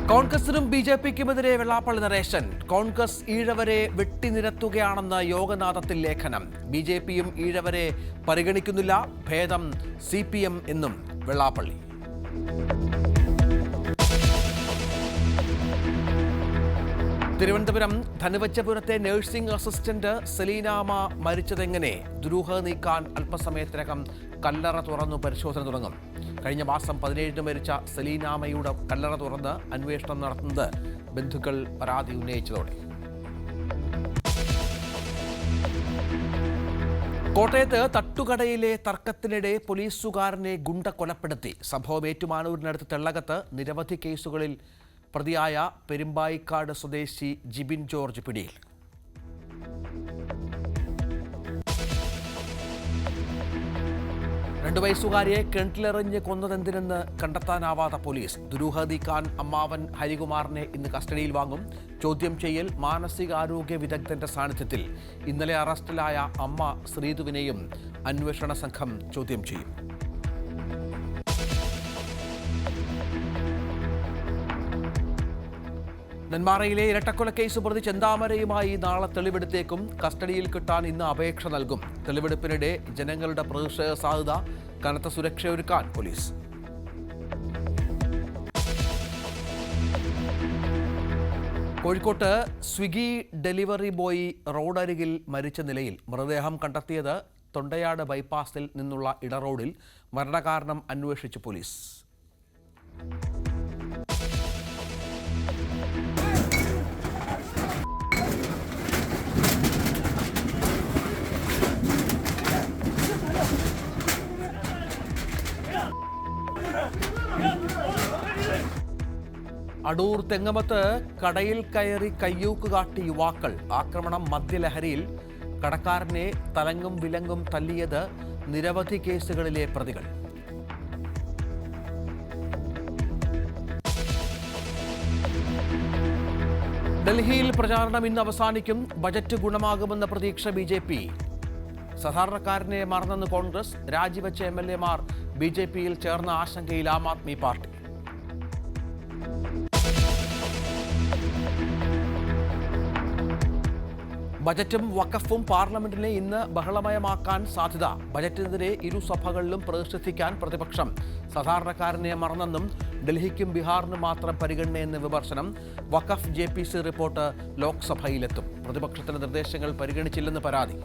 കോൺഗ്രസിനും ബി.ജെ.പിക്കുമെതിരെ വെള്ളാപ്പള്ളി നടേശൻ. കോൺഗ്രസ് ഈഴവരെ വെട്ടിനിരത്തുകയാണെന്ന് യോഗനാഥത്തിൽ ലേഖനം. ബി.ജെ.പിയും ഈഴവരെ പരിഗണിക്കുന്നില്ല, ഭേദം CPM എന്നും വെള്ളാപ്പള്ളി. തിരുവനന്തപുരം ധനുവച്ചപുരത്തെ നഴ്സിംഗ് അസിസ്റ്റന്റ് സെലീനാമ മരിച്ചതെങ്ങനെ? ദുരൂഹത നീക്കാൻ അല്പസമയത്തിനകം കല്ലറ തുറന്നു പരിശോധന തുടങ്ങും. കഴിഞ്ഞ മാസം 17 മരിച്ച സെലീനാമയുടെ കല്ലറ തുറന്ന് അന്വേഷണം നടത്തുന്നത് ബന്ധുക്കൾ പരാതി ഉന്നയിച്ചതോടെ. കോട്ടയത്ത് തട്ടുകടയിലെ തർക്കത്തിനിടെ പോലീസുകാരനെ ഗുണ്ട കൊലപ്പെടുത്തി. സംഭവം ഏറ്റുമാനൂരിനടുത്ത് തെള്ളകത്ത്. നിരവധി കേസുകളിൽ പ്രതിയായ പെരുമ്പായിക്കാട് സ്വദേശി ജിബിൻ ജോർജ് പിടിയിൽ. രണ്ടു വയസ്സുകാരിയെ കിണറ്റിലെറിഞ്ഞ് കൊന്നതെന്തിനെന്ന് കണ്ടെത്താനാവാത്ത പോലീസ്. ദുരൂഹത നീക്കാൻ അമ്മാവൻ ഹരികുമാറിനെ ഇന്ന് കസ്റ്റഡിയിൽ വാങ്ങും. ചോദ്യം ചെയ്യൽ മാനസികാരോഗ്യ വിദഗ്ധന്റെ സാന്നിധ്യത്തിൽ. ഇന്നലെ അറസ്റ്റിലായ അമ്മ ശ്രീതുവിനെയും അന്വേഷണ സംഘം ചോദ്യം ചെയ്യും. നെന്മാറയിലെ ഇരട്ടക്കൊലക്കേസ് പ്രതി ചെന്താമരയുമായി നാളെ തെളിവെടുത്തേക്കും. കസ്റ്റഡിയിൽ കിട്ടാൻ ഇന്ന് അപേക്ഷ നൽകും. തെളിവെടുപ്പിനിടെ ജനങ്ങളുടെ പ്രതിഷേധ സാധ്യത. കനത്ത സുരക്ഷയൊരുക്കാൻ പോലീസ്. കോഴിക്കോട്ട് സ്വിഗ്ഗി ഡെലിവറി ബോയ് റോഡരികിൽ മരിച്ച നിലയിൽ. മൃതദേഹം കണ്ടെത്തിയത് തൊണ്ടയാട് ബൈപ്പാസിൽ നിന്നുള്ള ഇടറോഡിൽ. മരണകാരണം അന്വേഷിച്ച് പോലീസ്. അടൂർ തെങ്ങമത്ത് കടയിൽ കയറി കയ്യൂക്ക് കാട്ടി യുവാക്കൾ. ആക്രമണം മദ്യലഹരിയിൽ. കടക്കാരനെ തലങ്ങും വിലങ്ങും തല്ലിയത് നിരവധി കേസുകളിലെ പ്രതികൾ. ഡൽഹിയിൽ പ്രചാരണം ഇന്ന് അവസാനിക്കും. ബജറ്റ് ഗുണമാകുമെന്ന പ്രതീക്ഷ BJP. സാധാരണക്കാരനെ മറന്നെന്ന് കോൺഗ്രസ്. രാജിവെച്ച MLA-മാർ BJP-യിൽ ചേർന്ന ആശങ്കയിൽ ആം ആദ്മി പാർട്ടി. ബജറ്റും വഖഫും പാർലമെന്റിനെ ഇന്ന് ബഹളമയമാക്കാൻ സാധ്യത. ബജറ്റിനെതിരെ ഇരുസഭകളിലും പ്രതിഷേധിക്കാൻ പ്രതിപക്ഷം. സാധാരണക്കാരനെ മറന്നെന്നും ഡൽഹിക്കും ബീഹാറിനും മാത്രം പരിഗണനയെന്ന് വിമർശനം. വഖഫ് JPC റിപ്പോർട്ട് ലോക്സഭയിലെത്തും. പ്രതിപക്ഷത്തിന്റെ നിർദ്ദേശങ്ങൾ പരിഗണിച്ചില്ലെന്ന് പരാതി.